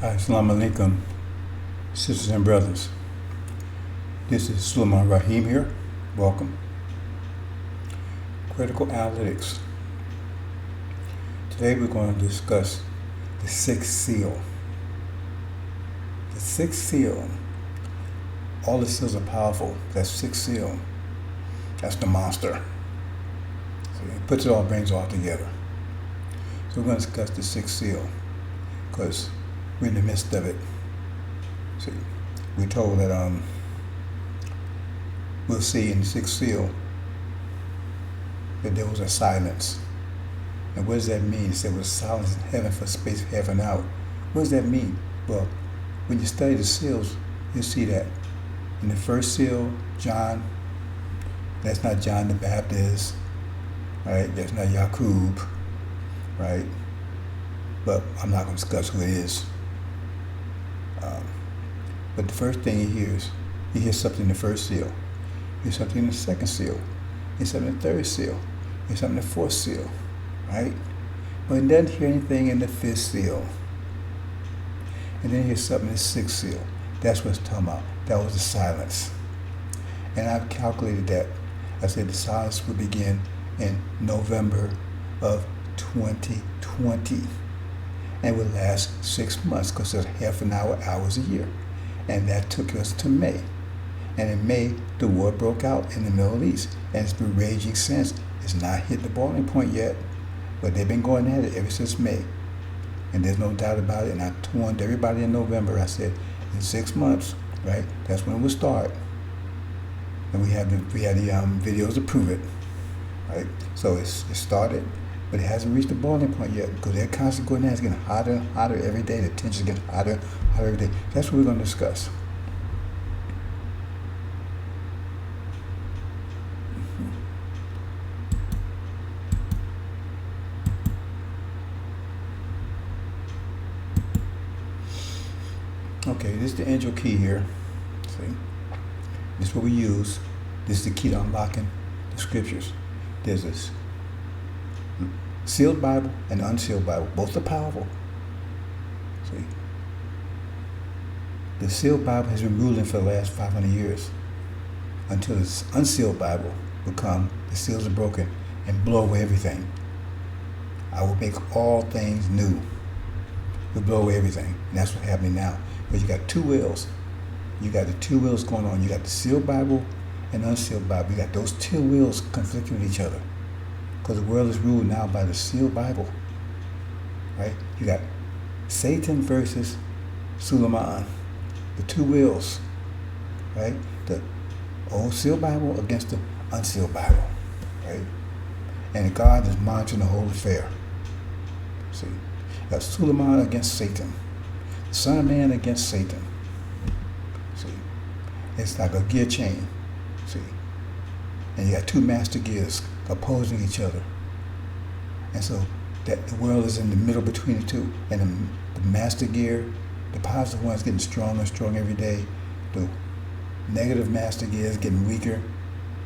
Assalamu alaikum, sisters and brothers. This is Sulaiman Rahim here. Welcome. Critical analytics. Today we're going to discuss the sixth seal. The sixth seal. All the seals are powerful. That sixth seal. That's the monster. So it puts it all, brings it all together. So we're going to discuss the sixth seal because we're in the midst of it. See, we're told that we'll see in the sixth seal that there was a silence. And what does that mean? It said there was silence in heaven for space of half an hour. What does that mean? Well, when you study the seals, you'll see that in the first seal, John, that's not John the Baptist, right? That's not Yaqub, right? But I'm not going to discuss who it is. But the first thing he hears something in the first seal. He hears something in the second seal. He hears something in the third seal. He hears something in the fourth seal, right? But he doesn't hear anything in the fifth seal. And then he hears something in the sixth seal. That's what it's talking about. That was the silence. And I've calculated that. I said the silence would begin in November of 2020. And would last 6 months because there's half an hour, hours a year. And that took us to May. And in May, the war broke out in the Middle East. And it's been raging since. It's not hit the boiling point yet, but they've been going at it ever since May. And there's no doubt about it. And I warned everybody in November, I said, in 6 months, right, that's when it will start. And we had the videos to prove it, right? So it started, but it hasn't reached the boiling point yet because they're constantly going there. It's getting hotter and hotter every day. The tension's getting hotter and hotter every day. That's what we're going to discuss. Okay, this is the angel key here. See? This is what we use. This is the key to unlocking the scriptures. There's this sealed Bible and unsealed Bible. Both are powerful. See? The sealed Bible has been ruling for the last 500 years until this unsealed Bible become, the seals are broken and blow away everything. I will make all things new. We'll blow away everything. And that's what's happening now. But you got two wills. You got the two wills going on. You got the sealed Bible and unsealed Bible. You got those two wills conflicting with each other. Because the world is ruled now by the sealed Bible. Right? You got Satan versus Suleiman. The two wills. Right? The old sealed Bible against the unsealed Bible. Right? And God is monitoring the whole affair. See? You got Suleiman against Satan. The Son of Man against Satan. See? It's like a gear chain. See? And you got two master gears opposing each other. And so that the world is in the middle between the two. And the master gear, the positive one is getting stronger and stronger every day. The negative master gear is getting weaker,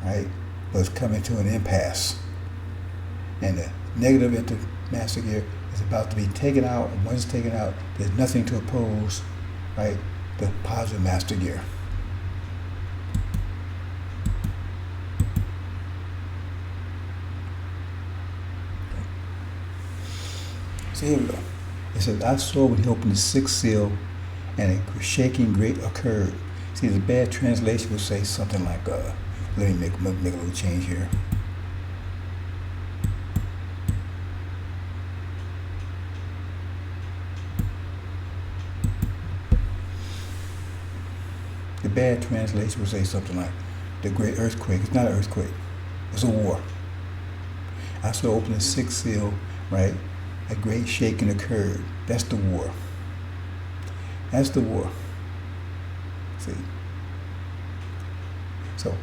right? But it's coming to an impasse. And the negative master gear is about to be taken out, and once it's taken out, there's nothing to oppose, right, the positive master gear. So here we go. It says, I saw when he opened the sixth seal, and a shaking great occurred. See, the bad translation would say something like, let me make a little change here. The bad translation would say something like, the great earthquake. It's not an earthquake. It's a war. I saw open the sixth seal, right? A great shaking occurred. That's the war. That's the war. See? So,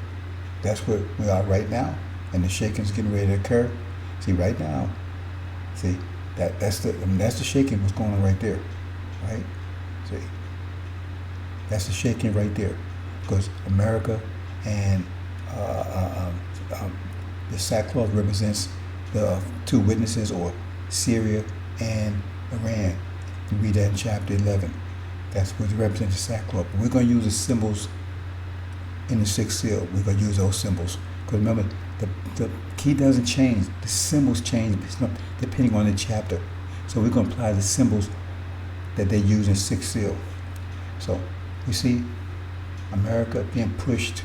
that's where we are right now. And the shaking's getting ready to occur. See, right now, see, that's the shaking what's going on right there. Right? See? That's the shaking right there, because America and the sackcloth represents the two witnesses, or Syria and Iran. You read that in chapter 11. That's what represents the sackcloth. We're going to use the symbols in the sixth seal. We're going to use those symbols. Because remember, the key doesn't change. The symbols change depending on the chapter. So we're going to apply the symbols that they use in sixth seal. So you see America being pushed,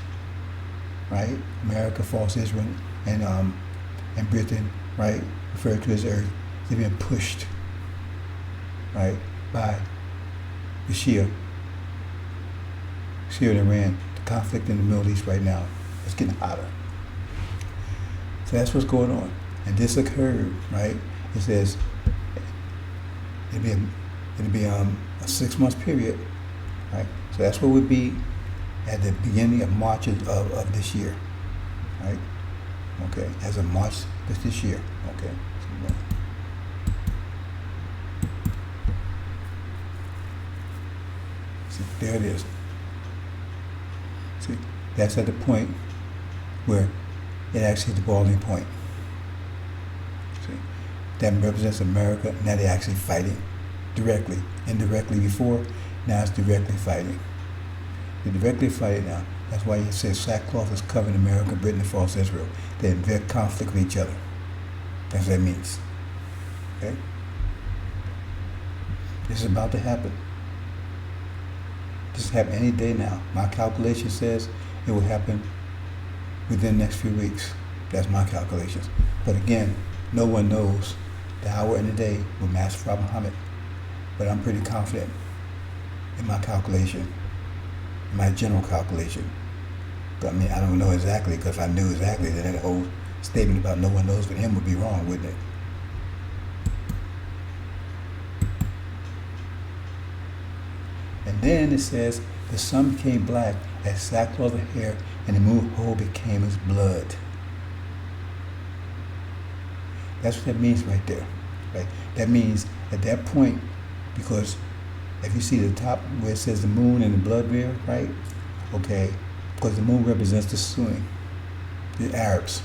right? America, false Israel, and Britain, right, referred to as earth. They're being pushed, right, by the Shia and Iran. The conflict in the Middle East right now is getting hotter. So that's what's going on. And this occurred, right? It says it'll be a 6 month period, right? So that's what would be at the beginning of March of this year, right? Okay, as of March this year, okay. See, there it is. See, that's at the point where it actually is the boiling point. See, that represents America. Now they're actually fighting directly, indirectly before. Now it's directly fighting. They're directly fighting now. That's why it says sackcloth is covering America, Britain, and false Israel. They're in direct conflict with each other. That's what that means. Okay? This is about to happen. This is happening any day now. My calculation says it will happen within the next few weeks. That's my calculations. But again, no one knows the hour and the day with Master Prophet Muhammad. But I'm pretty confident in my calculation, in my general calculation. But I mean, I don't know exactly, because if I knew exactly, then that whole statement about no one knows but him would be wrong, wouldn't it? And then it says, the sun became black as sackcloth of hair, and the moon whole became as blood. That's what that means right there. Right? That means at that point, because if you see the top where it says the moon and the blood there, right? Okay, because the moon represents the Sunni, the Arabs,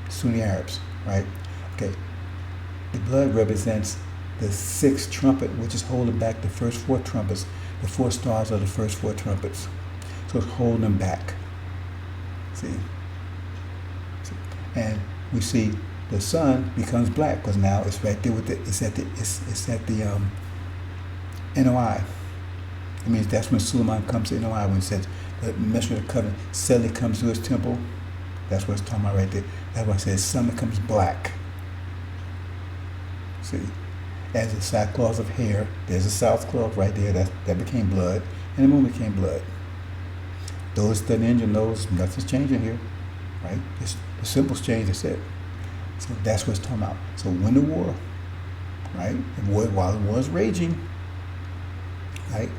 Sunni Arabs, right? Okay, the blood represents the sixth trumpet, which is holding back the first four trumpets. The four stars are the first four trumpets, so it's holding them back. See, and we see the sun becomes black because now it's right there with it's at the NOI. It means that's when Suleiman comes to NOI, when it says the messenger of the covenant suddenly comes to his temple. That's what it's talking about right there. That's why it says sun becomes black. See, as the sackcloth of hair, there's a sackcloth right there that became blood, and the moon became blood. Those that AL-INJIL knows nothing's changing here, right? The symbols change, that's it. So that's what it's talking about. So when the war, right? While the war is raging, right?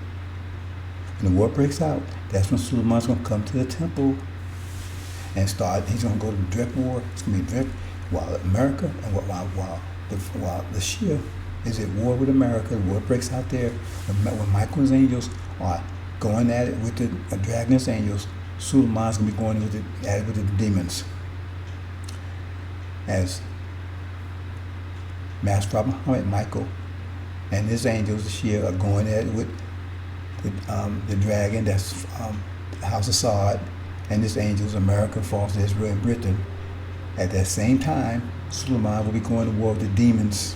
When the war breaks out, that's when Suleiman's going to come to the temple and start. He's going to go to direct war. It's going to be direct while America and while the Shia is at war with America. The war breaks out there. When Michael's angels are going at it with the dragon's angels, Suleiman's going to be going at it with the demons. As Master Prophet Muhammad, Michael, and his angels, the Shia, are going at it with the dragon, that's the House of Saud, and his angels, America, false Israel, and Britain. At that same time, Suleiman will be going to war with the demons.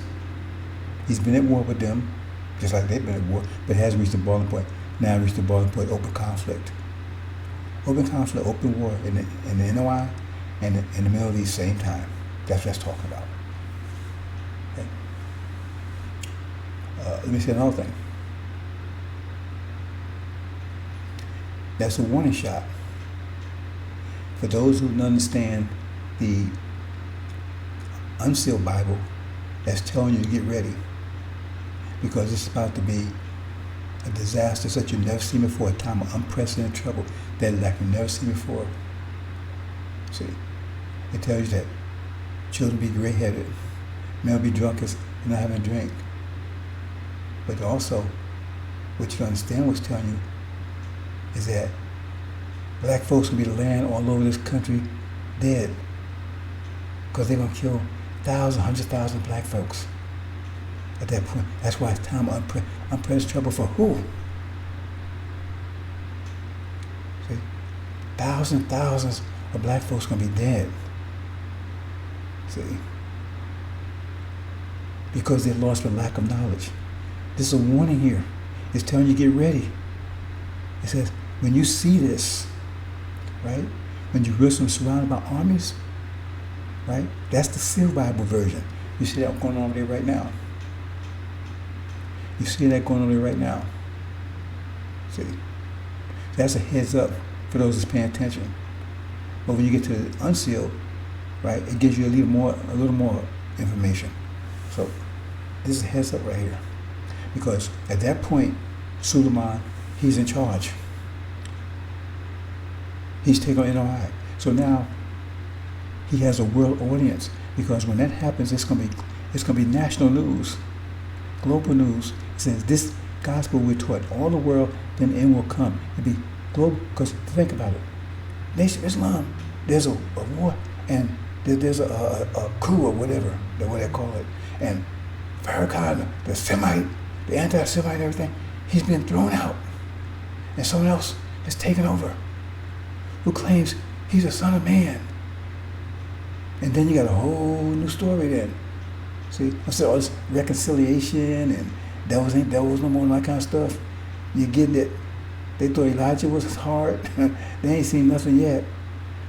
He's been at war with them, just like they've been at war, but it hasn't reached the boiling point. Now it reached the boiling point, open conflict. Open conflict, open war in the NOI and in the Middle East, same time. That's what that's talking about. Okay. Let me say another thing. That's a warning shot for those who don't understand the unsealed Bible. That's telling you to get ready, because it's about to be a disaster such you've never seen before, a time of unprecedented trouble that like you've never seen before. See, it tells you that children be gray-headed, men will be drunkards and not having a drink. But also, what you don't understand what's telling you is that black folks will be laying all over this country dead, because they're going to kill thousands, hundreds of thousands of black folks. at that point. That's why it's time of unprecedented trouble for who? See? Thousands and thousands of black folks going to be dead. See? Because they're lost for lack of knowledge. This is a warning here. It's telling you get ready. It says, when you see this, right? When Jerusalem is surrounded by armies, right? That's the Seal Bible version. You see that going on there right now. You see that going on there right now. See? That's a heads up for those that's paying attention. But when you get to the unsealed, right, it gives you a little more information. So this is a heads up right here. Because at that point, Suleiman, he's in charge. He's taking on NOI. So now he has a world audience, because when that happens, it's gonna be national news, global news. It says this gospel we're taught all the world, then the end will come. It'll be global, because think about it. Nation of Islam, there's a war, and there's a coup or whatever they call it. And Farrakhan, the Semite, the anti-Semite and everything, he's been thrown out. And someone else has taken over, who claims he's a son of man. And then you got a whole new story then. See, instead of all this reconciliation and devils ain't devils no more and that kind of stuff, you're getting it. They thought Elijah was hard. They ain't seen nothing yet.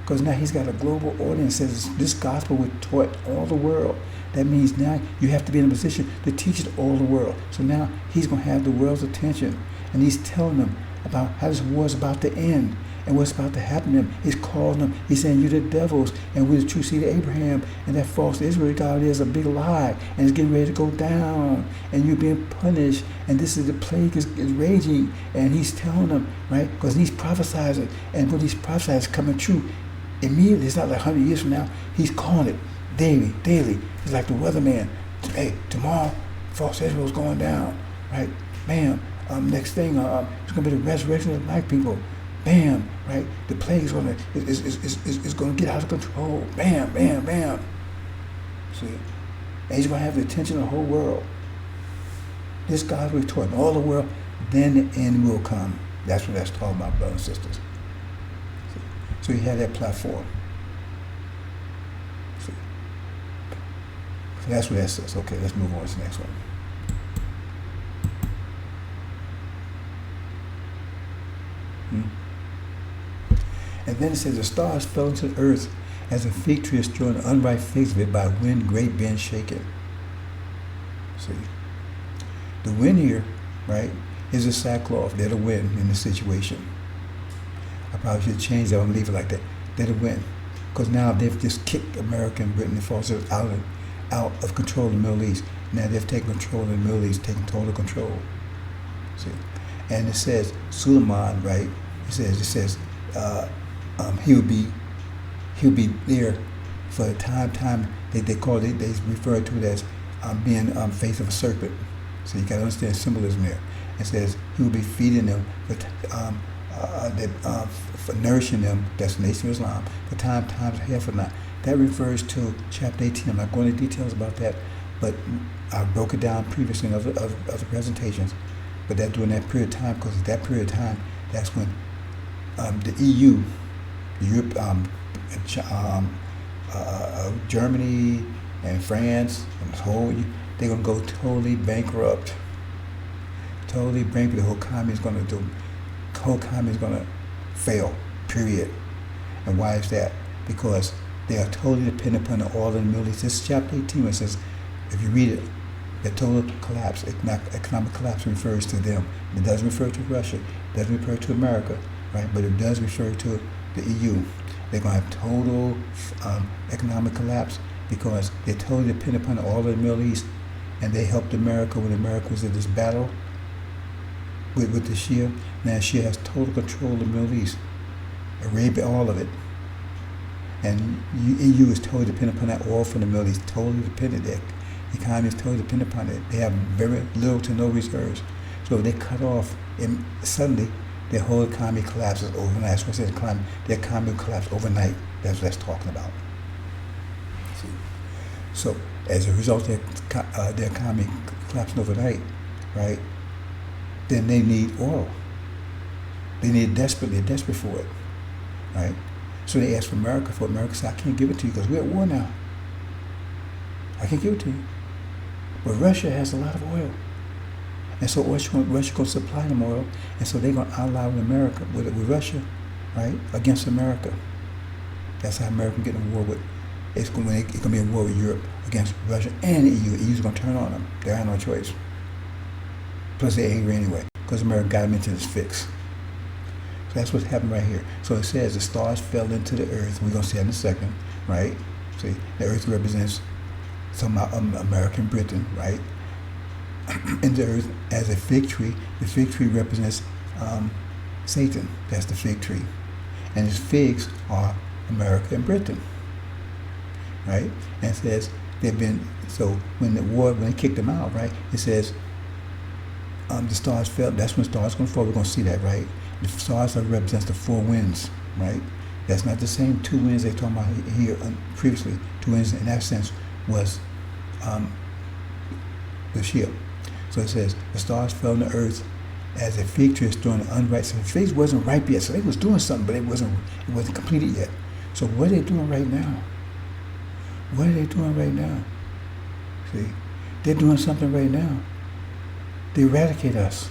Because now he's got a global audience. Says this gospel was taught all the world. That means now you have to be in a position to teach it all the world. So now he's going to have the world's attention. And he's telling them about how this war is about to end and what's about to happen to them. He's calling them, he's saying, you're the devils and we're the true seed of Abraham, and that false Israel God is a big lie and it's getting ready to go down and you're being punished and this is the plague is raging. And he's telling them, right, because he's prophesizing, and what he's prophesizing is coming true immediately. It's not like 100 years from now. He's calling it daily. It's like the weatherman. Hey, tomorrow, false Israel's going down, right? Bam. Next thing, it's going to be the resurrection of black people. Bam, right? The plague is going to get out of control. Bam, bam, bam. See? And he's going to have the attention of the whole world. This God will be taught in all the world, then the end will come. That's what that's talking about, brothers and sisters. See? So he had that platform. See? So that's what that says. Okay, let's move on to the next one. And then it says, the stars fell into the earth as a fig tree is thrown the unripe figs of it by wind, great bend shaken. See? The wind here, right, is a sackcloth. They're the wind in the situation. I probably should change that and leave it like that. They're the wind. Because now they've just kicked America and Britain and forces out of control of the Middle East. Now they've taken control of the Middle East, taking total control. See? And it says, Suleiman, right, it says, he'll be there for the time they call it, they refer to it as being face of a serpent. So you got to understand symbolism there. It says he will be feeding them for nourishing them. That's the Nation of Islam for times ahead for now. That refers to chapter 18. I'm not going into details about that, but I broke it down previously in other presentations. But that during that period of time, because at that period of time, that's when the EU, Europe, Germany and France and the whole, they're going to go totally bankrupt. Totally bankrupt. The whole economy is going to fail, period. And why is that? Because they are totally dependent upon the oil in the Middle East. This is chapter 18, where it says, if you read it, the total collapse, economic collapse refers to them. It doesn't refer to Russia, it doesn't refer to America, right? But it does refer to the EU. They're going to have total economic collapse because they're totally dependent upon all of the Middle East, and they helped America when America was in this battle with the Shia. Now Shia has total control of the Middle East, Arabia, all of it. And EU is totally dependent upon that oil from the Middle East, totally dependent. Their economy is totally dependent upon it. They have very little to no reserves. So if they cut off, suddenly their whole economy collapses overnight. That's what I said, their economy will collapse overnight. That's what that's talking about. See? So, as a result of their economy collapsing overnight, right? Then they need oil. They need desperately, they're desperate for it, right? So they asked for America for it. America said, I can't give it to you because we're at war now. I can't give it to you. But Russia has a lot of oil. And so Russia going to supply them oil, and so they're going to ally with America, with Russia, right, against America. That's how America get in war with. It's going to be a war with Europe against Russia and the EU. The EU's going to turn on them. They have no choice. Plus they're angry anyway because America got them into this fix. So that's what's happening right here. So it says the stars fell into the earth. We're going to see that in a second, right? See, the earth represents some American Britain, right? In the earth as a fig tree. The fig tree represents Satan. That's the fig tree. And his figs are America and Britain, right? And it says they've been, so when they kicked them out, right? It says the stars fell. That's when stars going to fall. We're going to see that, right? The stars represents the four winds, right? That's not the same two winds they talking about here previously. Two winds in that sense was the shield. So it says the stars fell on the earth as a fig tree is throwing the unripe. So the figs wasn't ripe yet. So they was doing something, but it wasn't completed yet. So what are they doing right now? What are they doing right now? See, they're doing something right now. They eradicate us.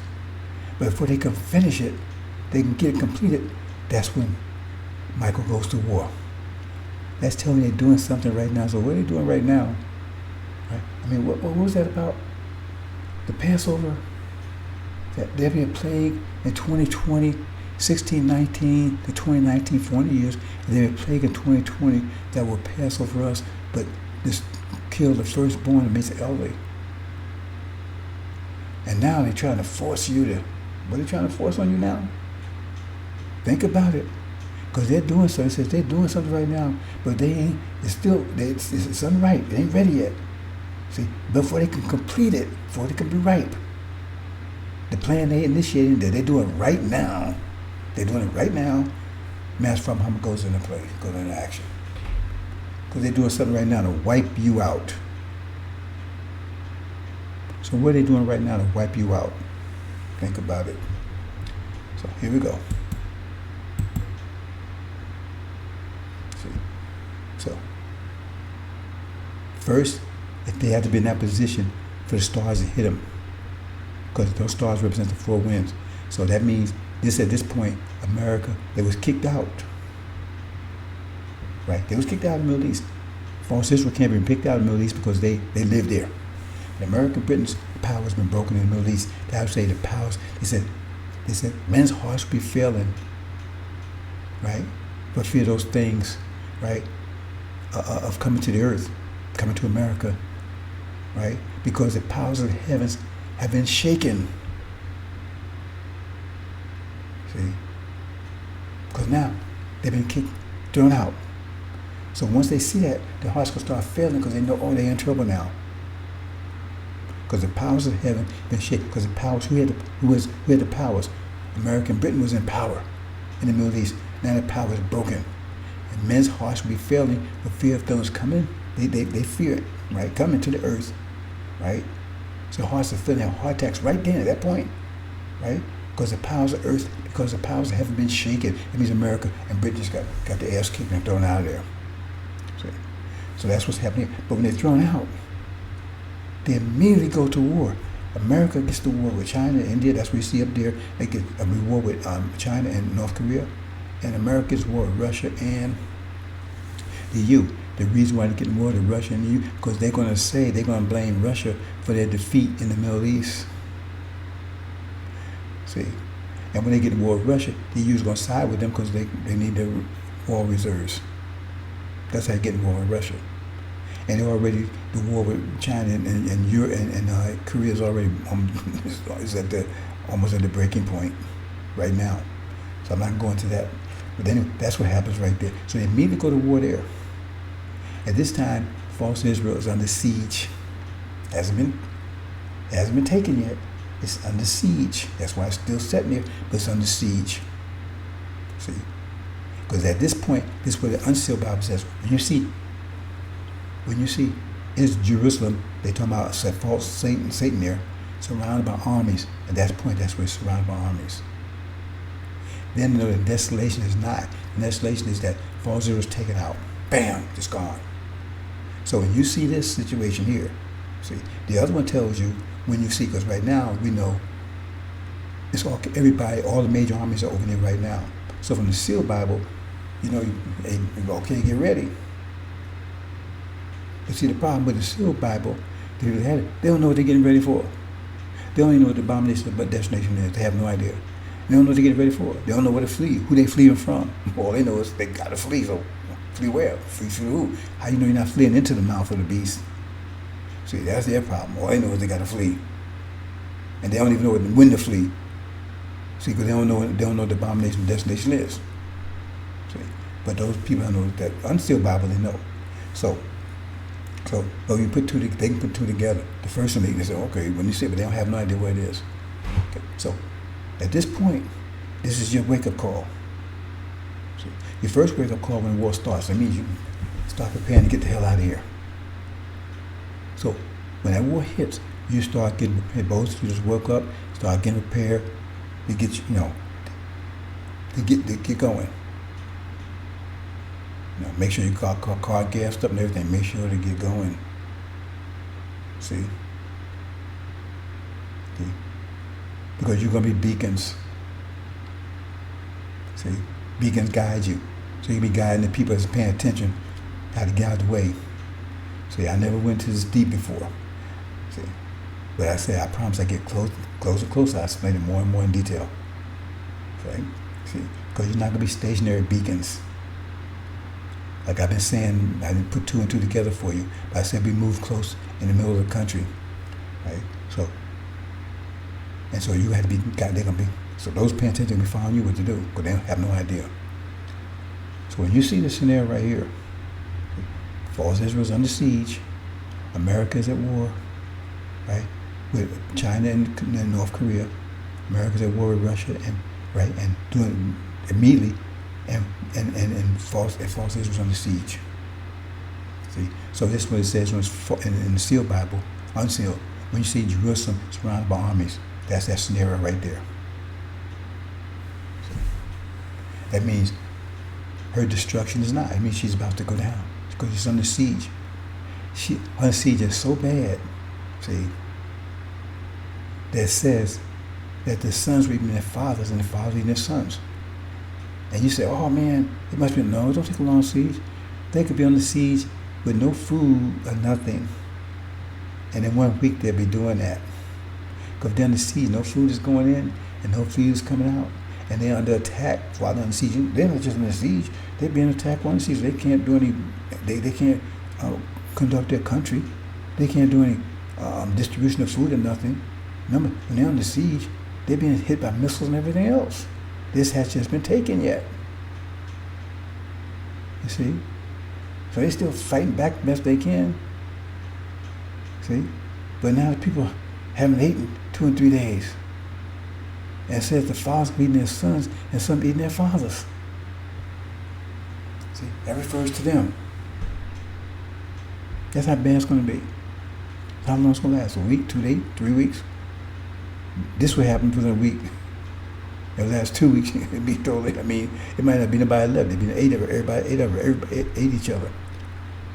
But before they can finish it, they can get it completed, that's when Michael goes to war. That's telling me they're doing something right now. So what are they doing right now? Right? I mean, what was that about? The Passover? That there'll be a plague in 2020, 1619 to 2019, 40 years, and there'll be a plague in 2020 that will pass over us, but this kill the firstborn and makes it elderly. And now they're trying to force you to, what are they trying to force on you now? Think about it. Because they're doing something. It says they're doing something right now, but they ain't, it's unripe. It ain't ready yet. See, before they can complete it, before they can be ripe, the plan they initiated that they're doing right now, they're doing it right now, Mass from Hummer goes into play, goes into action. Because they're doing something right now to wipe you out. So what are they doing right now to wipe you out? Think about it. So here we go. See. So first, if they had to be in that position for the stars to hit them, because those stars represent the four winds. So that means this at this point, America, they was kicked out. Right? They was kicked out of the Middle East. False Israel can't be picked out of the Middle East because they live there. The American Britain's power has been broken in the Middle East. They would say the powers, they said men's hearts will be failing, right? For fear of those things, right? Of coming to the earth, coming to America, right? Because the powers of the heavens have been shaken. See? Because now they've been thrown out. So once they see that, their hearts will start failing because they know, oh, they're in trouble now. Because the powers of heaven have been shaken. Because the powers, who had the powers? American Britain was in power in the Middle East. Now the power is broken. And men's hearts will be failing for fear of those coming. They fear it, right? Coming to the earth, right? So hearts are feeling, have heart attacks right then at that point, right? Because the powers of earth, because the powers of heaven have been shaken. It means America and Britain just got their ass kicked and thrown out of there. So that's what's happening. But when they're thrown out, they immediately go to war. America gets to war with China, India. That's what you see up there. They get a war with China and North Korea. And America gets war with Russia and the EU. The reason why they're getting war with Russia and the EU, because they're going to blame Russia for their defeat in the Middle East. See? And when they get in war with Russia, the EU is going to side with them because they need their war reserves. That's how you get in war with Russia. And they're already, the war with China and Europe and Korea is already almost at the breaking point right now. So I'm not going to that. But anyway, that's what happens right there. So they immediately go to war there. At this time, false Israel is under siege. Hasn't been taken yet. It's under siege. That's why it's still sitting there, but it's under siege. See? Because at this point, this is what the unsealed Bible says. When you see is Jerusalem. They talking about a false Satan there, surrounded by armies. At that point, that's where it's surrounded by armies. Then the desolation is not. The desolation is that false Israel is taken out. Bam, it's gone. So when you see this situation here, see, the other one tells you when you see, because right now we know it's all everybody, all the major armies are over there right now. So from the sealed Bible, you know, okay, get ready. But see, the problem with the sealed Bible, they don't know what they're getting ready for. They don't even know what the abomination of destination is. They have no idea. They don't know what they're getting ready for. They don't know where to flee, who they fleeing from. All they know is they got to flee. So flee where? Flee from who? How you know you're not fleeing into the mouth of the beast? See, that's their problem. All they know is they got to flee, and they don't even know when to flee. See, because they don't know what the abomination of destination is. See, but those people don't know that unsealed Bible, they know. So but you put they can put two together. The first one they say, okay, when you see it, but they don't have no idea where it is. Okay, so at this point, this is your wake-up call. See, your first wake-up call when the war starts. That means you start preparing to get the hell out of here. So when that war hits, you start getting prepared. Both you just woke up, start getting prepared to get to get going. Make sure you car gassed up and everything. Make sure to get going. See? Because you're going to be beacons. See? Beacons guide you. So you'll be guiding the people that's paying attention how to get out of the way. See, I never went to this deep before. See? But I said, I promise I get closer. I explain it more and more in detail. Okay? See? Because you're not going to be stationary beacons. Like I've been saying, I didn't put two and two together for you, but I said we move close in the middle of the country, right? So you had to be, they're gonna be, so those paying attention will be following you what to do, because they have no idea. So when you see the scenario right here, false Israel's under siege, America's at war, right? With China and North Korea, America's at war with Russia, and doing immediately. And false Israel's under siege. See, so this is what it says in the sealed Bible, unsealed. When you see Jerusalem surrounded by armies, that's that scenario right there. See? That means her destruction is not. It means she's about to go down because she's under siege. Her siege is so bad, see, that says that the sons were eating their fathers and the fathers eating their sons. And you say, oh man, it must be, no, it don't take a long siege. They could be on the siege with no food or nothing. And in 1 week they'll be doing that. Because they're on the siege, no food is going in and no food is coming out. And they're under attack while they're on the siege. They're not just under siege, they're being attacked while on the siege. They can't do any, they can't conduct their country. They can't do any distribution of food or nothing. Remember, when they're on the siege, they're being hit by missiles and everything else. This has just been taken yet. You see? So they're still fighting back the best they can. See? But now people haven't eaten 2 and 3 days. And it says the fathers eating their sons and some eating their fathers. See? That refers to them. That's how bad it's going to be. How long it's going to last? A week, 2 days, 3 weeks? This will happen within a week. The last 2 weeks, it'd be totally, I mean, it might not be nobody left. It'd be 8 of it, everybody ate each other.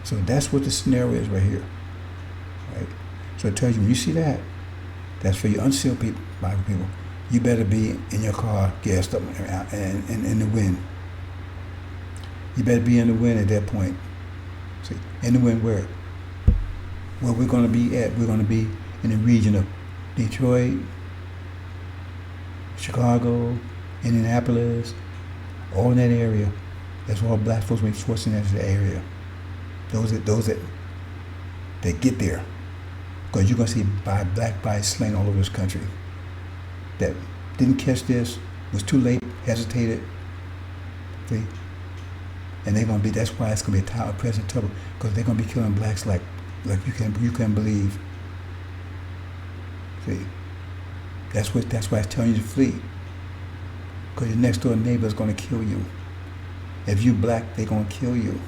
So that's what the scenario is right here. Right? So it tells you, when you see that, that's for you unsealed people, Bible people. You better be in your car, gassed up, and in the wind. You better be in the wind at that point. See, in the wind where? Where we're going to be at, we're going to be in the region of Detroit, Chicago, Indianapolis, all in that area. That's all black folks will be forced in that area. Those that get there. Because you're going to see black bodies slain all over this country. That didn't catch this, was too late, hesitated. See? And they're going to be, that's why it's going to be a time of present trouble. Because they're going to be killing blacks like you can't believe. See? That's why it's telling you to flee. Because your next door neighbor is going to kill you. If you black, they're going to kill you.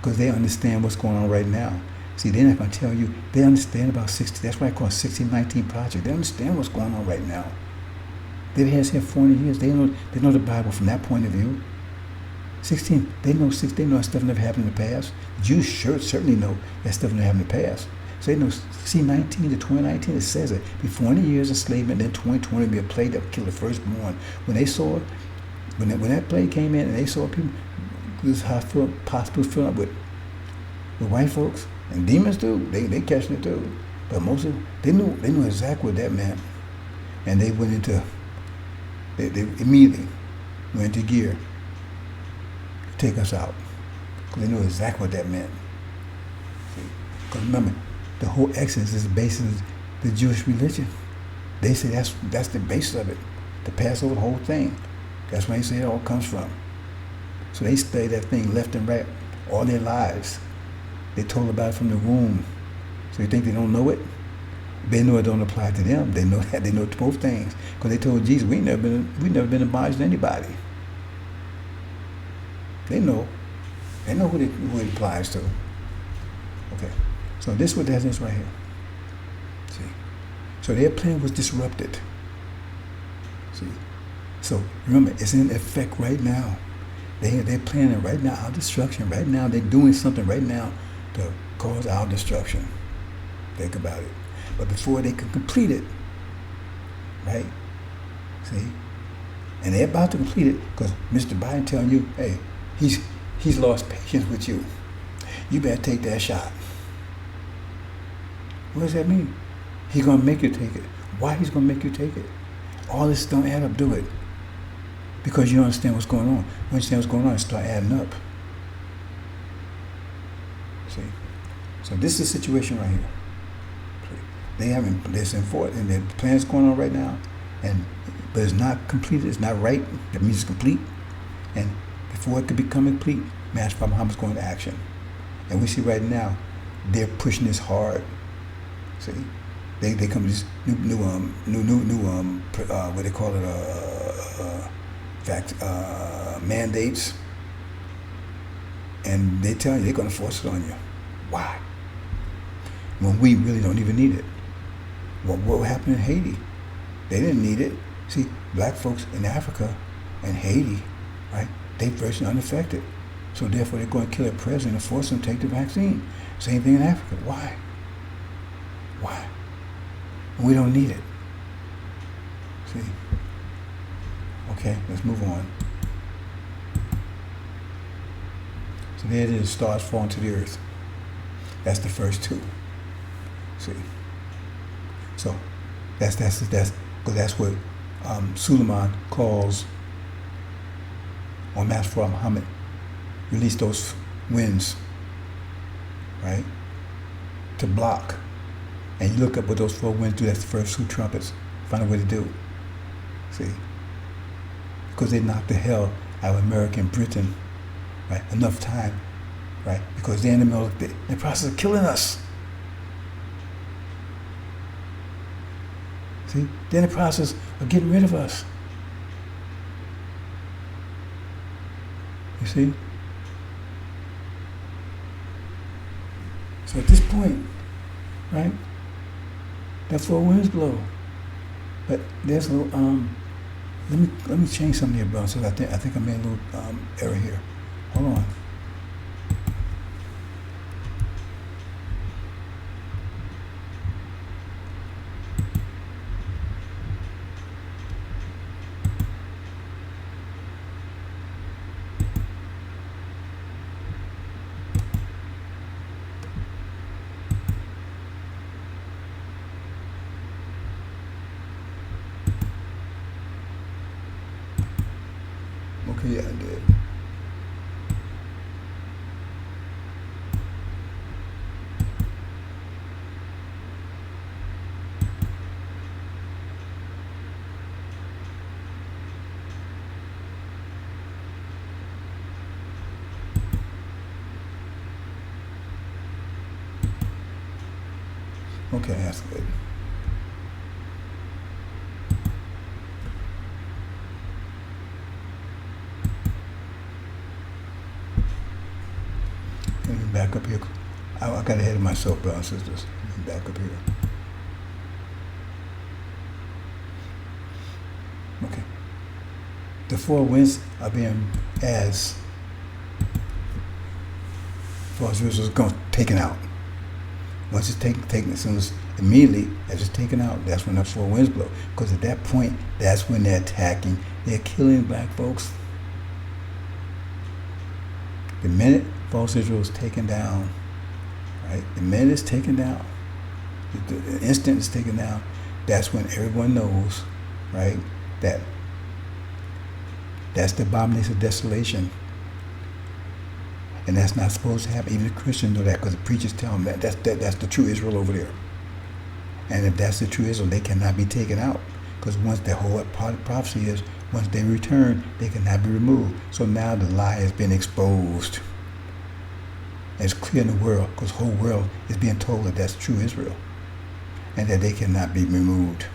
Because they understand what's going on right now. See, they're not going to tell you. They understand about 60. That's why I call it 1619 Project. They understand what's going on right now. They've had here 40 years. They know the Bible from that point of view. 16. They know that stuff never happened in the past. Jews certainly know that stuff never happened in the past. So they know. See, 19 to 2019, it says it. Be 40 years enslavement, then 2020 will be a plague that will kill the firstborn. When they saw, when that plague came in, and they saw people, this hospital filled up with white folks and demons too. They catching it too. But most of them, they knew exactly what that meant, and they went into. They immediately went into gear to take us out, because they knew exactly what that meant. Because remember, the whole Exodus is based on the Jewish religion. They say that's the basis of it. The Passover, the whole thing. That's where they say it all comes from. So they study that thing left and right all their lives. They told about it from the womb. So you think they don't know it? They know it don't apply to them. They know that. They know both things. Because they told Jesus, we never been in bondage to anybody. They know. They know who it applies to. Okay. So this is what that is right here. See. So their plan was disrupted. See. So remember, it's in effect right now. They're planning right now our destruction. Right now, they're doing something right now to cause our destruction. Think about it. But before they can complete it, right? See? And they're about to complete it because Mr. Biden telling you, hey, he's lost patience with you. You better take that shot. What does that mean? He's going to make you take it. Why he's going to make you take it? All this don't add up, do it. Because you don't understand what's going on. When you understand what's going on, it start adding up. See? So this is the situation right here. They haven't, there's and the plan's going on right now, but it's not completed, it's not right. That means it's complete. And before it could become complete, Master Muhammad's going to action. And we see right now, they're pushing this hard. See? They come with this new what they call it, mandates. And they tell you they're going to force it on you. Why? When we really don't even need it. What happened in Haiti? They didn't need it. See, black folks in Africa and Haiti, right, they virtually unaffected. So therefore they're going to kill a president and force them to take the vaccine. Same thing in Africa. Why? Why? We don't need it. See? Okay, let's move on. So there it is, stars falling to the earth. That's the first two. See? So that's what Suleiman calls, or Master Muhammad released those winds, right, to block. And you look up what those 4 winds do. That's the first 2 trumpets. Find a way to do. See, because they knocked the hell out of America and Britain, right? Enough time, right? Because they're in the middle of the process of killing us. See, they're in the process of getting rid of us. You see? So at this point, right, that 4 winds blow. But there's a little let me change something here, bro. So I think I made a little error here. Hold on. Okay, yeah, I did. Okay, that's good. Let me back up here I got ahead of myself, brothers and sisters. Back up here. Okay. The four winds are being as far as Israel's going taken out. Once it's taken, as soon as immediately as it's taken out, that's when the four winds blow. Because at that point, that's when they're attacking, they're killing black folks. The minute false Israel is taken down, right? The minute it's taken down, the instant it's taken down, that's when everyone knows, right, that that's the abomination of desolation. And that's not supposed to happen. Even the Christians know that because the preachers tell them that. That's the true Israel over there. And if that's the true Israel, they cannot be taken out. Because once the whole part of prophecy is, once they return, they cannot be removed. So now the lie has been exposed. And it's clear in the world, because the whole world is being told that that's true Israel. And that they cannot be removed.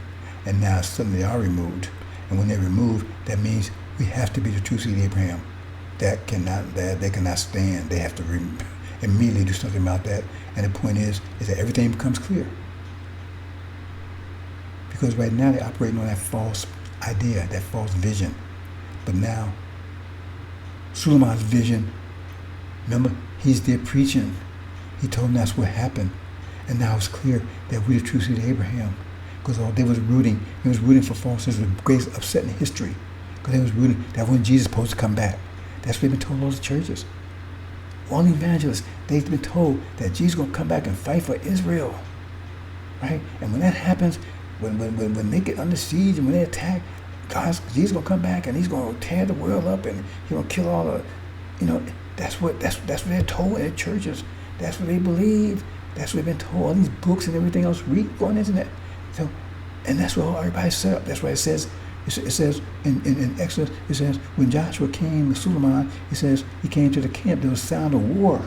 And now suddenly they are removed. And when they're removed, that means we have to be the true seed of Abraham. They cannot stand. They have to immediately do something about that. And the point is that everything becomes clear. Because right now they're operating on that false idea, that false vision. But now, Suleiman's vision, remember, he's there preaching. He told them that's what happened. And now it's clear that we're the true seed of Abraham. Because all they was rooting for false Israel, with great upset in history. Because they was rooting that when Jesus was supposed to come back. That's what they've been told all the churches. All the evangelists, they've been told that Jesus is going to come back and fight for Israel. Right? And when that happens, when they get under siege and when they attack, Jesus is going to come back and he's going to tear the world up and he's going to kill all the, that's what they're told in the churches. That's what they believe. That's what they've been told. All these books and everything else, read, go on the internet. So, and that's what everybody's set up. That's why it says in Exodus, it says, when Joshua came to Suleiman, it says he came to the camp, there was a sound of war.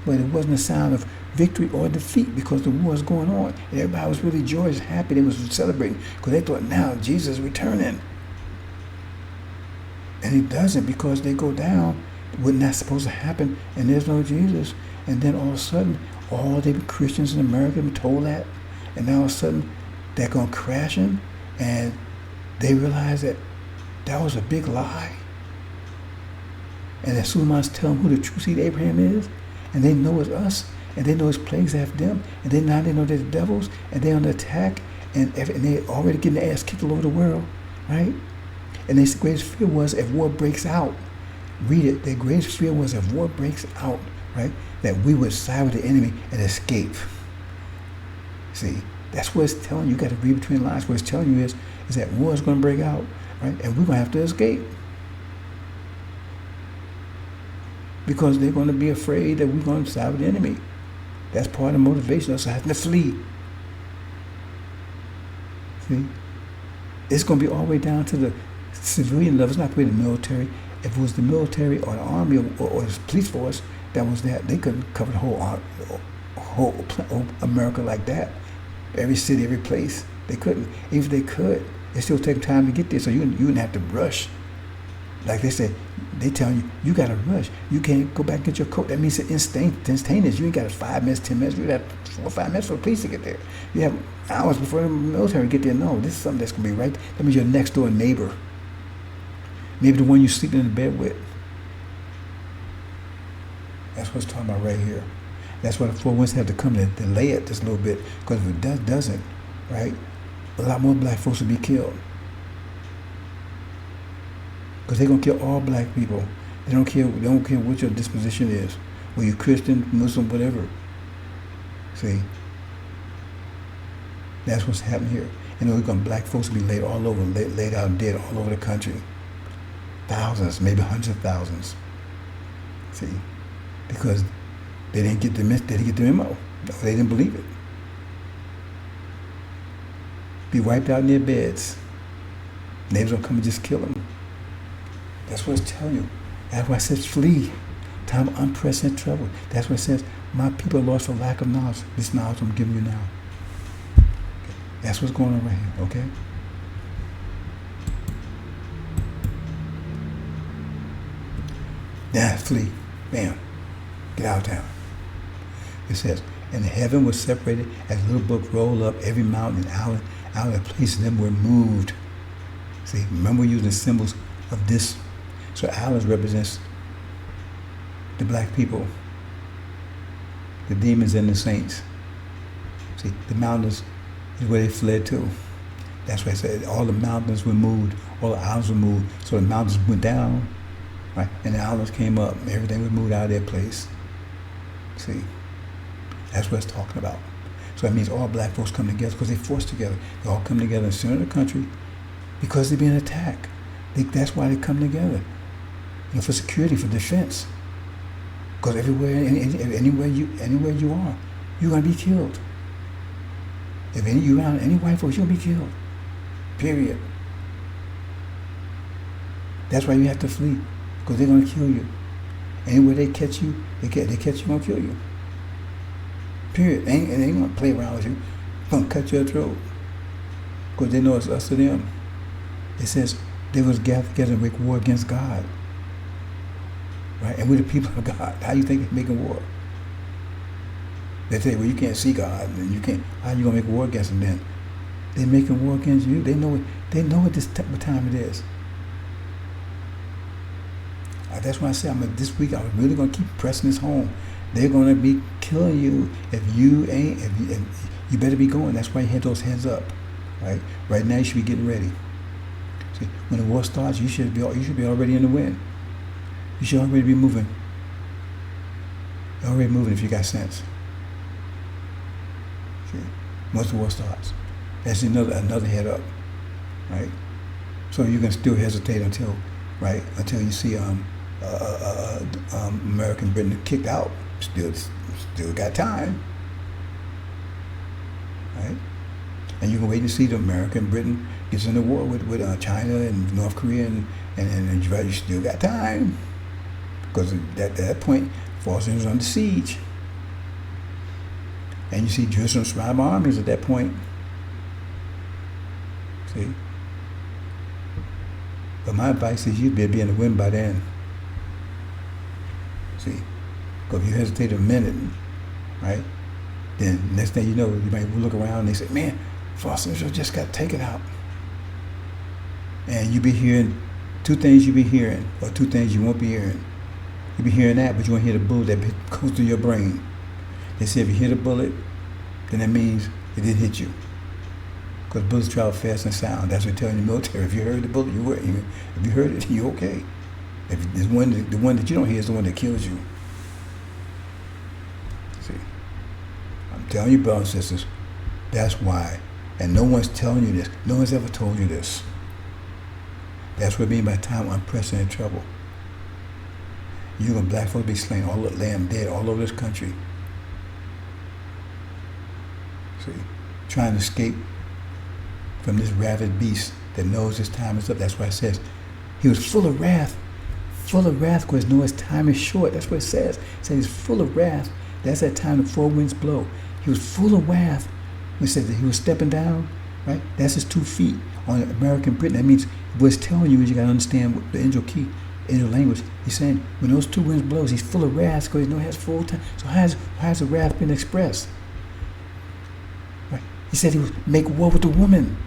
But it wasn't a sound of victory or defeat because the war was going on. And everybody was really joyous, happy. They was celebrating because they thought, now Jesus is returning. And he doesn't, because they go down, what's not supposed to happen, and there's no Jesus. And then all of a sudden, all the Christians in America have been told that. And now all of a sudden, they're going crashing, and they realize that that was a big lie. And that Suleiman's telling who the true seed of Abraham is, and they know it's us, and they know it's plagues after them, and then now they know they're the devils, and they're on the attack, and they're already getting their ass kicked all over the world, right? And their greatest fear was if war breaks out. Read it. Their greatest fear was if war breaks out, right? That we would side with the enemy and escape. See, that's what it's telling you. You got to read between the lines. What it's telling you is that war is going to break out, right? And we're going to have to escape. Because they're going to be afraid that we're going to side with the enemy. That's part of the motivation of us having to flee. See? It's going to be all the way down to the civilian level. It's not really the military. If it was the military or the army or the police force that was that, they couldn't cover the whole America like that. Every city, every place. They couldn't. Even if they could, it still take time to get there. So you wouldn't have to rush. Like they say, they tell you, you got to rush. You can't go back and get your coat. That means it's instantaneous. You ain't got 5 minutes, 10 minutes. You got 4 or 5 minutes for the police to get there. You have hours before the military get there. No, this is something that's going to be right. That means your next door neighbor. Maybe the one you're sleeping in the bed with. That's what it's talking about right here. That's why the four winds have to come to delay it just a little bit. Because if it doesn't, right, a lot more black folks will be killed. Because they're going to kill all black people. They don't care what your disposition is. Whether you're Christian, Muslim, whatever. See? That's what's happening here. Black folks will be laid all over, laid out dead all over the country. Thousands, maybe hundreds of thousands. See? Because they didn't get the memo. They didn't believe it. Be wiped out in their beds. Neighbors will come and just kill them. That's what it's telling you. That's why it says flee. Time of unprecedented trouble. That's what it says. My people are lost for lack of knowledge. This knowledge I'm giving you now. Okay. That's what's going on right here, okay? Now flee. Bam. Get out of town. It says, and the heaven was separated as the little book rolled up, every mountain and island out of place of them were moved. See, remember we're using symbols of this. So islands represents the black people, the demons and the saints. See, the mountains is where they fled to. That's why I said all the mountains were moved, all the islands were moved. So the mountains went down, right? And the islands came up. Everything was moved out of their place. See, that's what it's talking about. So that means all black folks come together because they're forced together. They all come together in the center of the country because they're being attacked. That's why they come together. For security, for defense. Because everywhere, anywhere you are, you're gonna be killed. If you around any white folks, you're gonna be killed. Period. That's why you have to flee, because they're gonna kill you. Anywhere they catch you, gonna kill you. Period. They ain't gonna play around with you. They're gonna cut your throat, because they know it's us or them. It says they was gathered together to make war against God. Right? And we're the people of God. How do you think they're making war? They say, well, you can't see God, and you can't. How are you gonna make war against them then? They're making war against you. They know it. They know what what time it is. That's why I say this week I'm really gonna keep pressing this home. They're gonna be killing you if you ain't. If you better be going. That's why you had those heads up. Right? Right now you should be getting ready. See, when the war starts, you should be already in the wind. You should already be moving. You're already moving if you got sense. See? Once the war starts, that's another head up, right? So you can still hesitate until you see American Britain kicked out. Still got time, right? And you can wait to see the American Britain gets in the war with China and North Korea and you still got time. Because at that point, Boston was under siege. And you see Jerusalem surrounded by armies at that point. See? But my advice is you'd be in the wind by then. See? Because if you hesitate a minute, right? Then next thing you know, you might look around and they say, man, Boston just got taken out. And you be hearing two things you be hearing, or two things you won't be hearing. You be hearing that, but you won't hear the bullet that goes through your brain. They say if you hear the bullet, then that means it didn't hit you. Because bullets travel fast and sound. That's what they tell in the military. If you heard the bullet, you were. If you heard it, you're okay. If the one that you don't hear is the one that kills you. See, I'm telling you, brothers and sisters, that's why. And no one's telling you this. No one's ever told you this. That's what I mean by time unprecedented trouble. You're going to black folks be slain, all the lamb dead all over this country. See, trying to escape from this rabid beast that knows his time is up. That's why it says he was full of wrath because he knows his time is short. That's what it says. It says he's full of wrath. That's that time the four winds blow. He was full of wrath. It says that he was stepping down, right? That's his 2 feet on American Britain. That means what it's telling you is you got to understand what the angel language. He's saying when those 2 winds blows, he's full of wrath because he knows he has full time. So how's the wrath been expressed? Right? He said he would make war with the woman.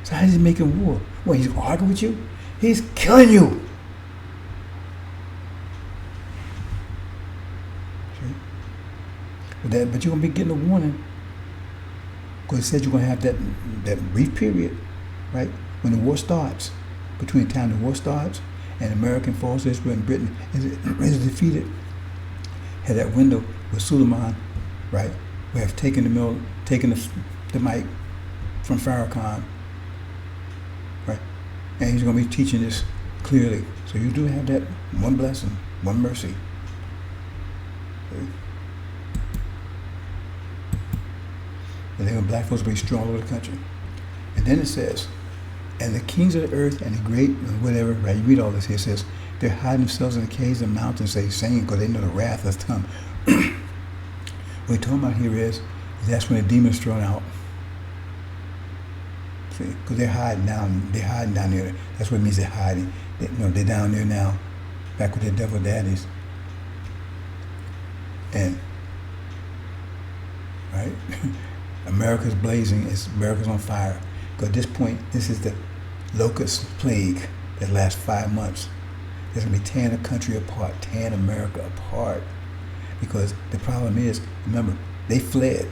So how is he making war? Well, he's arguing with you? He's killing you. See? But you're gonna be getting a warning. Because it said you're gonna have that brief period, right? When the war starts, between the time the war starts and American forces when Britain is defeated, had that window with Suleiman, right? We have taken the mic from Farrakhan, right? And he's going to be teaching this clearly. So you do have that one blessing, one mercy. And then black folks will be strong over the country. And then it says, and the kings of the earth and the great whatever, right? You read all this here. It says they're hiding themselves in the caves and mountains, they sing because they know the wrath that's come. What we're talking about here is that's when the demon's thrown out. See, because they're hiding down there. That's what it means they're hiding. They're down there now, back with their devil daddies. And, right? America's blazing, America's on fire. Because at this point, this is the locust plague that lasts 5 months. It's going to be tearing the country apart, tearing America apart. Because the problem is, remember, they fled.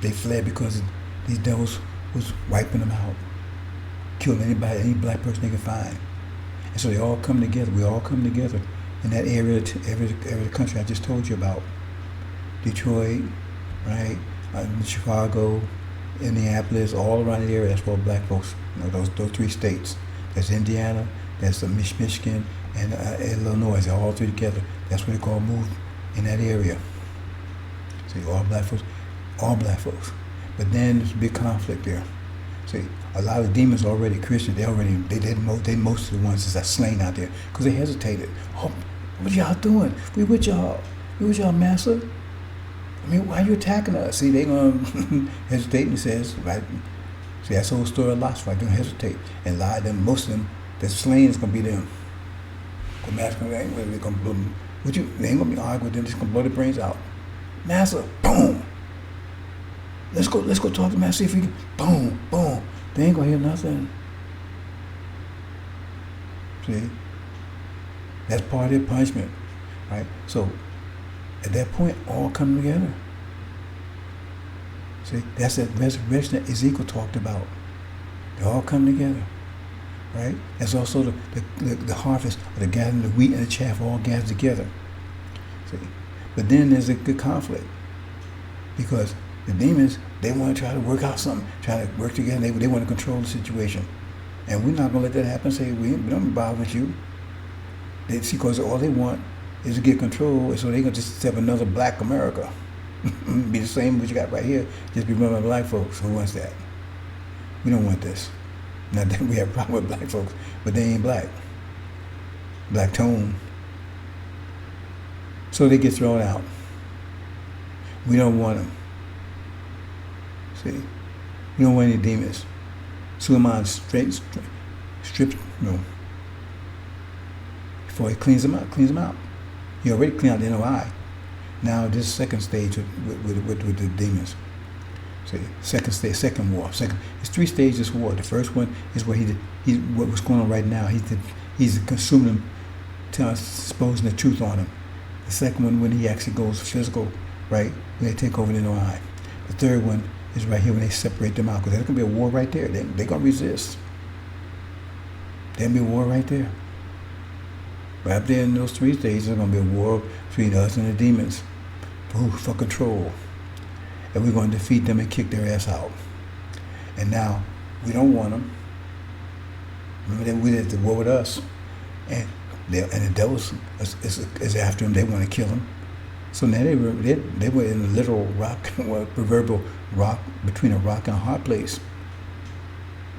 They fled because these devils was wiping them out, killing anybody, any black person they could find. And so they all come together. We all come together in that area of the country I just told you about. Detroit, right? Chicago, Indianapolis, all around the area. That's where black folks, those 3 states. That's Indiana, that's Michigan, and Illinois. They're all 3 together. That's what they call move in that area. See, all black folks. But then there's a big conflict there. See, a lot of demons already Christian. They most of the ones that's slain out there because they hesitated. Oh, what y'all doing? We with y'all. We with y'all, master. I mean, why are you attacking us? See, they gonna hesitate, and says, right? See, that's the whole story of Lot's right. Don't hesitate. And lie them. Most of them that's slain is gonna be them. They ain't gonna be arguing with them. Just gonna blow their brains out. Master, boom. Let's go talk to Master. See if we can. Boom, boom. They ain't gonna hear nothing. See, that's part of their punishment, right? So at that point, all come together. See, that's that resurrection that Ezekiel talked about. They all come together, right? That's also the harvest of the gathering, the wheat and the chaff all gathered together. See, but then there's a good conflict because the demons, they want to try to work out something, try to work together. They want to control the situation, and we're not going to let that happen. Say we don't bother with you. They see, because all they want is to get control, and so they're going to just have another black America. Be the same what you got right here, just be run by black folks. Who wants that? We don't want this. Not that we have a problem with black folks, but they ain't black. Black tone. So they get thrown out. We don't want them. See, we don't want any demons. Suleiman strips, before he cleans them out. He already cleaned out the NOI. Now this second stage with the demons. See, second war. It's 3 stages of war. The first one is where what's going on right now. He's consuming them, exposing the truth on them. The second one when he actually goes physical, right? When they take over the NOI. The third one is right here when they separate them out, because there's going to be a war right there. They're going to resist. There'll be a war right there. Right there in those 3 stages, there's going to be a war between us and the demons for control. And we're going to defeat them and kick their ass out. And now, we don't want them. Remember that we did the war with us. And the devils is after them. They want to kill them. So now they were in a literal rock, proverbial rock, between a rock and a hard place.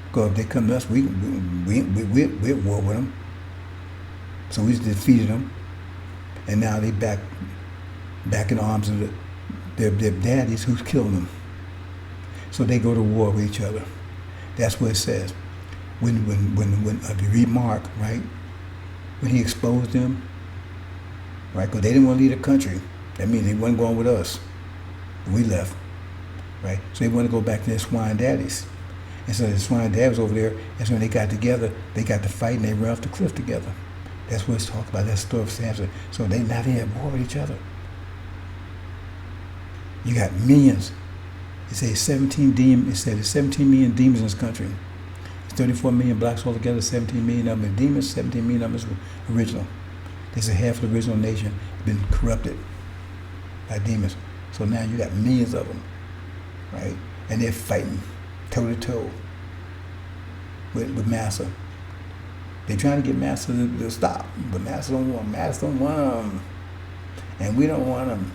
Because if they come to us, we're at war with them. So we just defeated them. And now they back in the arms of their daddies who's killing them. So they go to war with each other. That's what it says. When if you read Mark, right? When he exposed them, right? Because they didn't want to leave the country. That means they wasn't going with us. We left, right? So they want to go back to their swine daddies. And so the swine dad was over there, and so when they got together, they got to fight and they ran off the cliff together. That's what it's talking about. That's the story of Samson. So they at war with each other. You got millions. It says 17 million demons in this country. It's 34 million blacks altogether, 17 million of them are demons, 17 million of them is original. They say half of the original nation been corrupted by demons. So now you got millions of them, right? And they're fighting toe to toe with Massa. They're trying to get Massa to stop, but Massa don't want them. And we don't want them.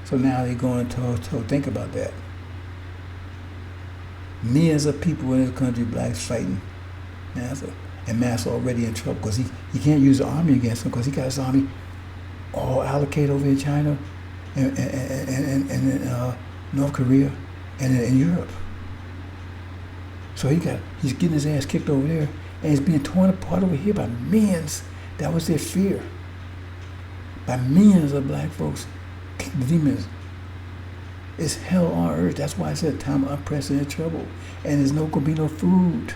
So now they're going toe to toe. Think about that. Millions of people in this country, blacks fighting Massa. And Massa already in trouble because he can't use the army against him because he got his army all allocated over in China and North Korea and in Europe. So he's getting his ass kicked over there, and he's being torn apart over here by millions. That was their fear. By millions of black folks The demons. It's hell on earth. That's why I said time of unprecedented trouble. And there's no going to be no food.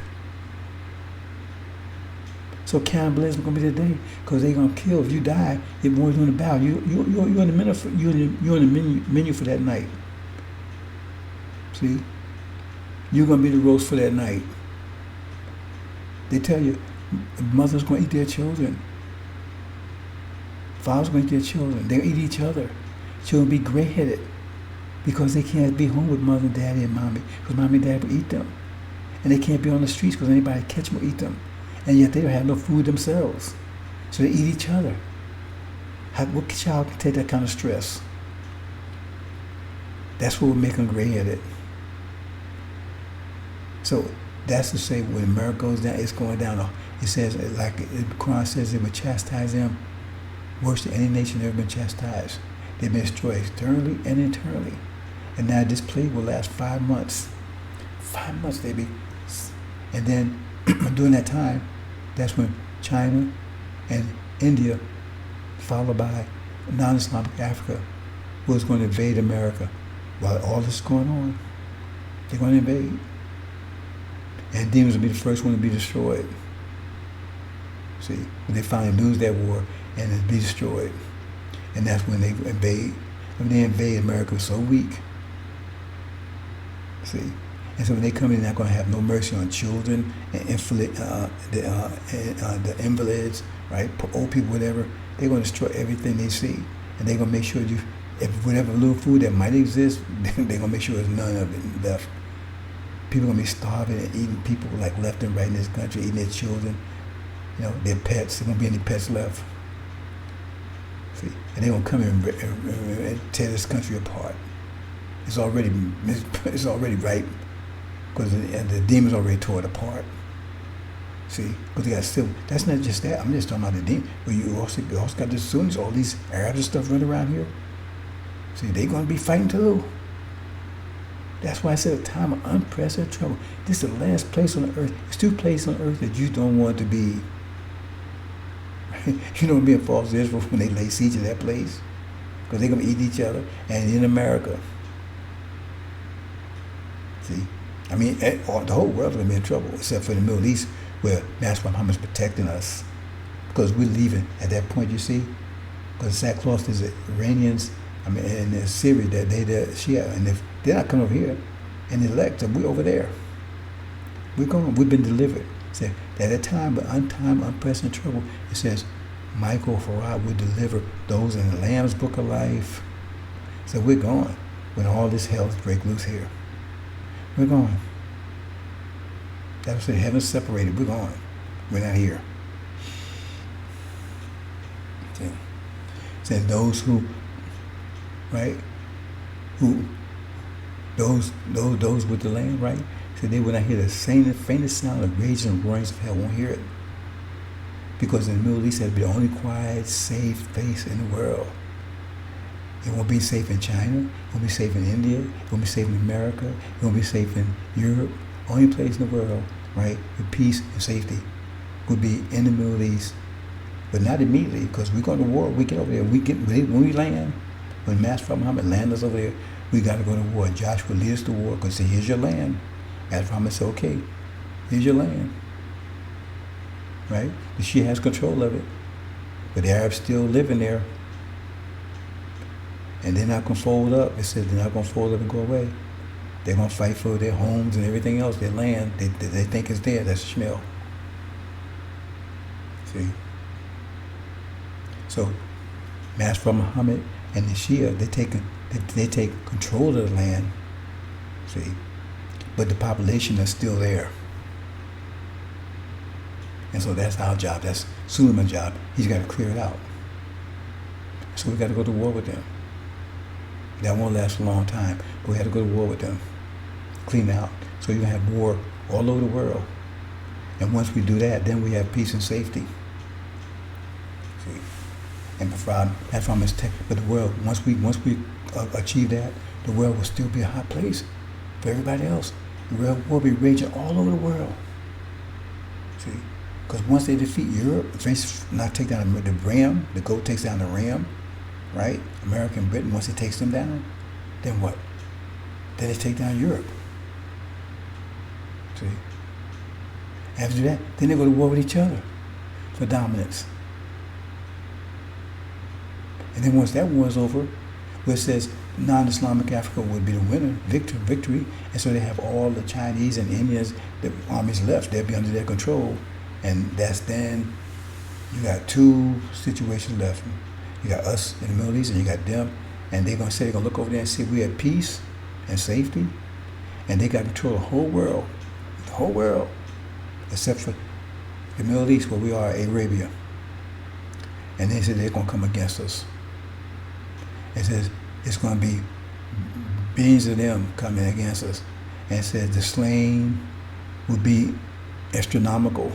So cannibalism is going to be the day, because they're going to kill. If you die, you're more than the bow. You're in the menu you're in the menu for that night. See? You're going to be the roast for that night. They tell you, mothers going to eat their children. Fathers going to eat their children. They'll eat each other. Children be gray-headed because they can't be home with mother, daddy, and mommy, because mommy and daddy will eat them. And they can't be on the streets because anybody catch them will eat them. And yet they don't have no food themselves. So they eat each other. What child can take that kind of stress? That's what will make them gray-headed. So that's to say, when America goes down, it's going down. It says, like the Quran says, it would chastise them worse than any nation ever been chastised. They've been destroyed externally and internally. And now this plague will last 5 months. 5 months, they be. And then during that time, that's when China and India, followed by non-Islamic Africa, was going to invade America. While all this is going on, they're going to invade. And demons will be the first one to be destroyed. See, when they finally lose that war and it'll be destroyed. And that's when they invade. When they invade, America was so weak. See? And so when they come in, they're not going to have no mercy on children and the invalids, right? Old people, whatever. They're going to destroy everything they see. And they're going to make sure if whatever little food that might exist, they're going to make sure there's none of it left. People are going to be starving and eating people like left and right in this country, eating their children, their pets. There won't be any pets left. See? And they're going to come in and tear this country apart. It's already right, because the demons already tore it apart. See? Because they got still. That's not just that. I'm just talking about the demons. But you also got the Sunnis, all these Arabs and stuff running around here. See, they're going to be fighting too. That's why I said a time of unprecedented trouble. This is the last place on the earth. It's 2 places on earth that you don't want to be. You don't be in false Israel when they lay siege to that place, because they're going to eat each other. And in America, see, I mean, the whole world's going to be in trouble, except for the Middle East, where Master Muhammad's protecting us, because we're leaving at that point. You see, because sackcloth is the Iranians. I mean, and the Syria, they're Shia, and if they're not coming over here and elect, we're over there. We're going. We've been delivered. So at a time, but unprecedented trouble, it says, Michael Farad will deliver those in the Lamb's Book of Life. So we're going when all this hell break loose here. We're going. That's what heaven's separated. We're going. We're not here. See? It says those who, right? Who, those with the Lamb, right? So they will not hear the faintest sound of raging and roarings of hell. Won't hear it. Because in the Middle East, that'll be the only quiet, safe place in the world. It won't be safe in China. It won't be safe in India. It won't be safe in America. It won't be safe in Europe. Only place in the world, right, with peace and safety would be in the Middle East. But not immediately, because we go to war. We get over there. When we land, when Master Muhammad lands us over there, we got to go to war. Joshua lead us to war, because say, here's your land. Master Muhammad said, okay, here's your land. Right? The Shia has control of it. But the Arabs still living there. And they're not going to fold up. It says they're not going to fold up and go away. They're going to fight for their homes and everything else, their land. They think it's there. That's Ishmael. See? So, Master Muhammad and the Shia, they take control of the land. See? But the population is still there. And so that's our job. That's Suleiman's job. He's got to clear it out. So we got to go to war with them. That won't last a long time, but we have to go to war with them. Clean it out. So you're going to have war all over the world. And once we do that, then we have peace and safety. See? And that's from his tech. But the world, once we achieve that, the world will still be a hot place for everybody else. The world will be raging all over the world. See? Because once they defeat Europe, not take down the ram, the goat takes down the ram, right? America and Britain, once it takes them down, then what? Then they take down Europe. See? After that, then they go to war with each other for dominance. And then once that war is over, where it says non-Islamic Africa would be the winner, victory, and so they have all the Chinese and Indians, the armies left, they'll be under their control, and that's then you got two situations left. You got us in the Middle East, and you got them, and they're gonna say they're gonna look over there and see we at peace and safety, and they got control of the whole world, except for the Middle East where we are, Arabia, and they said they're gonna come against us. It says it's going to be billions of them coming against us. And it says the slain will be astronomical.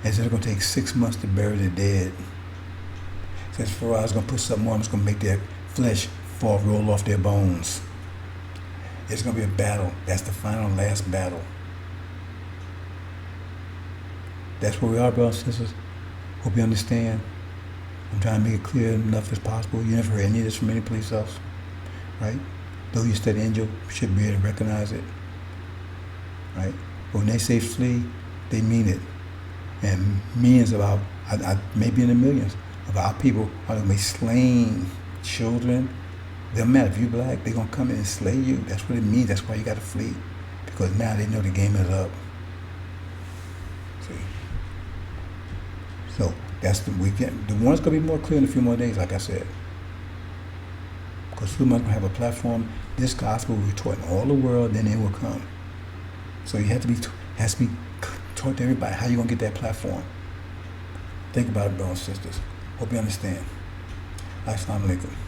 And it says it's going to take 6 months to bury the dead. It says Pharaoh's going to put something on them, it's going to make their flesh roll off their bones. It's going to be a battle. That's the final, last battle. That's where we are, brothers and sisters. Hope you understand. I'm trying to make it clear enough as possible. You never heard any of this from any place else, right? Though you study angel, you should be able to recognize it, right? But when they say flee, they mean it. And millions of our, maybe in the millions, of our people are going to be slain. Children, doesn't matter if you're black, they're going to come in and slay you. That's what it means. That's why you got to flee. Because now they know the game is up. See? So, that's the weekend. The one's going to be more clear in a few more days, like I said. Because we're going to have a platform. This gospel will be taught in all the world, then it will come. So you have to be taught to everybody how you're going to get that platform. Think about it, brothers and sisters. Hope you understand. Assalamu alaikum.